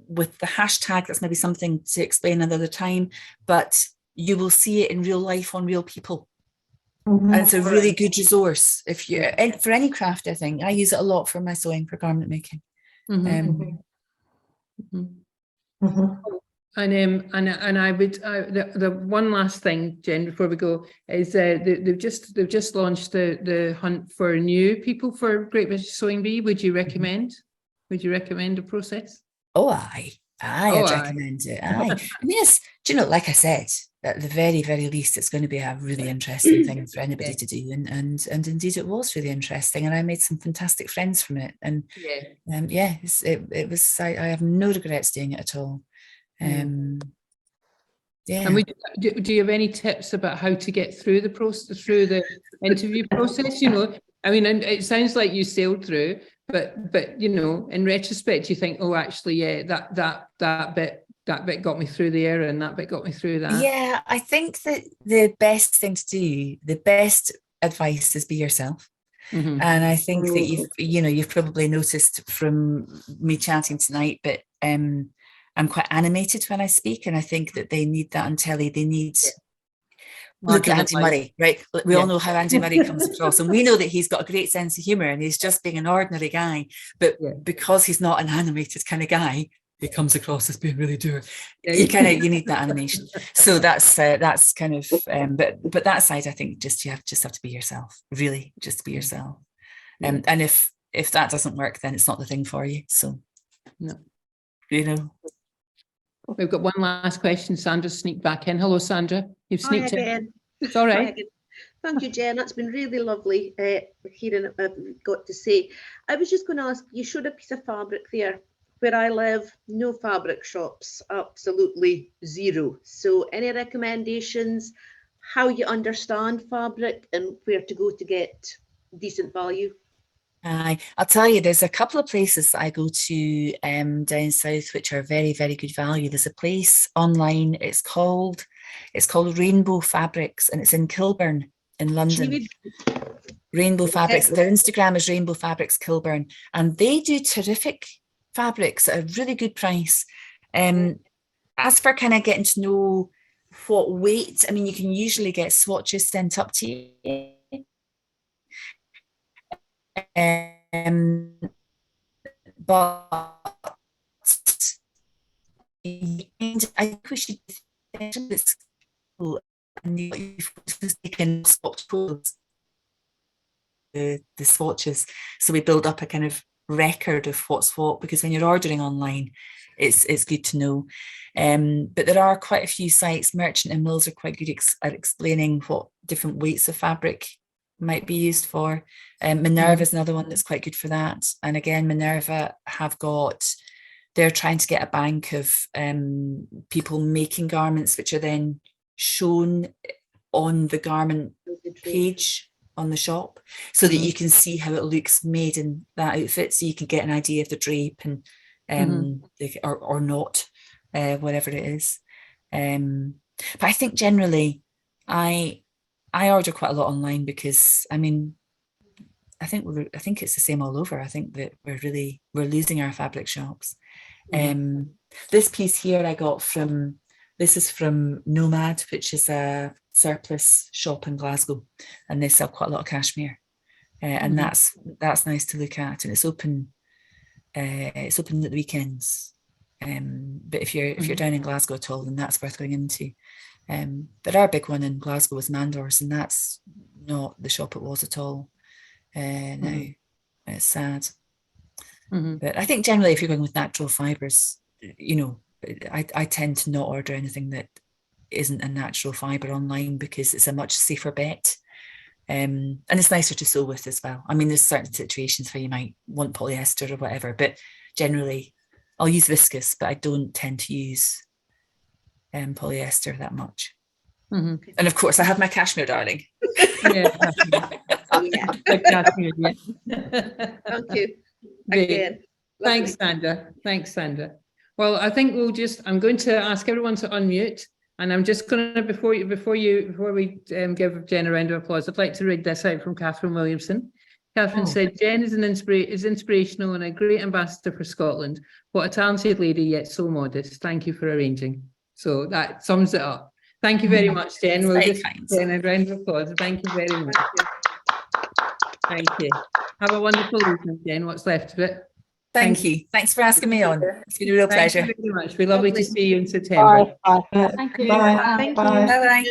with the hashtag. That's maybe something to explain another time, but you will see it in real life on real people. And it's a really good resource if you for any craft. I think I use it a lot for my sewing, for garment making. And I would the one last thing, Jen, before we go, is they've just launched the hunt for new people for Great British Sewing Bee. Would you recommend the process? I'd recommend it. I mean, it's, do you know, like I said, at the very, very least, it's going to be a really interesting thing for anybody to do, and indeed it was really interesting, and I made some fantastic friends from it, and it was. I have no regrets doing it at all. And do you have any tips about how to get through the process, through the interview process? You know, I mean, it sounds like you sailed through, but you know, in retrospect, you think, oh, actually, yeah, that bit got me through the error, and that bit got me through that. Yeah, I think that the best thing to do, the best advice, is be yourself. And I think that you've probably noticed from me chatting tonight, but I'm quite animated when I speak, and I think that they need that on telly. They need Look at larger Andy than life. Murray, right? We all Yeah. know how Andy Murray comes across, and we know that he's got a great sense of humour and he's just being an ordinary guy. But Yeah. because he's not an animated kind of guy, he comes across as being really dour. Yeah. You need that animation. So that's kind of. But that side, I think, you have to be yourself. Really, just be yourself. Yeah. And if that doesn't work, then it's not the thing for you. So, No. You know. We've got one last question. Sandra sneaked back in. Hello, Sandra. You've Hi sneaked in. again. It's all Hi right. again. Thank you, Jen. That's been really lovely hearing what I've got to say. I was just going to ask, you showed a piece of fabric there. Where I live, no fabric shops, absolutely zero. So any recommendations, how you understand fabric and where to go to get decent value? I'll tell you, there's a couple of places that I go to down south which are very, very good value. There's a place online, it's called Rainbow Fabrics, and it's in Kilburn in London. Rainbow Fabrics. Their Instagram is Rainbow Fabrics Kilburn, and they do terrific fabrics at a really good price. As for kind of getting to know what weight, I mean, you can usually get swatches sent up to you. But I wish you this school and you can swap the swatches, so we build up a kind of record of what's what, because when you're ordering online, it's good to know. But there are quite a few sites. Merchant and Mills are quite good at explaining what different weights of fabric might be used for. Minerva is another one that's quite good for that. And again, Minerva they're trying to get a bank of people making garments which are then shown on the garment page on the shop, so that you can see how it looks made in that outfit, so you can get an idea of the drape and or not, whatever it is. But I think generally I order quite a lot online because, I mean, I think it's the same all over. I think that we're losing our fabric shops. This piece here I got from Nomad, which is a surplus shop in Glasgow, and they sell quite a lot of cashmere, and that's nice to look at, and it's open at the weekends. But if you're down in Glasgow at all, then that's worth going into. But our big one in Glasgow is Mandor's, and that's not the shop it was at all. Now it's sad. But I think generally, if you're going with natural fibres, you know, I tend to not order anything that isn't a natural fibre online, because it's a much safer bet. And it's nicer to sew with as well. I mean, there's certain situations where you might want polyester or whatever, but generally I'll use viscose, but I don't tend to use polyester that much. And of course I have my cashmere, darling. Yeah. Oh, yeah. Cashmere, yeah. Thank you. Great. Again. Thanks, Sandra. Well, I think I'm going to ask everyone to unmute, and I'm just going to, before we give Jen a round of applause, I'd like to read this out from Catherine Williamson. Catherine said, Jen is inspirational and a great ambassador for Scotland. What a talented lady, yet so modest. Thank you for arranging. So that sums it up. Thank you very much, Jen. We'll just Jen a round of applause. Thank you very much. Thank you. Have a wonderful evening, Jen. What's left of it? Thank you. Thanks for asking me on. It's been a real pleasure. Thank you very much. We're lovely to see you in September. Bye. Thank you. Bye. Thank you. Bye.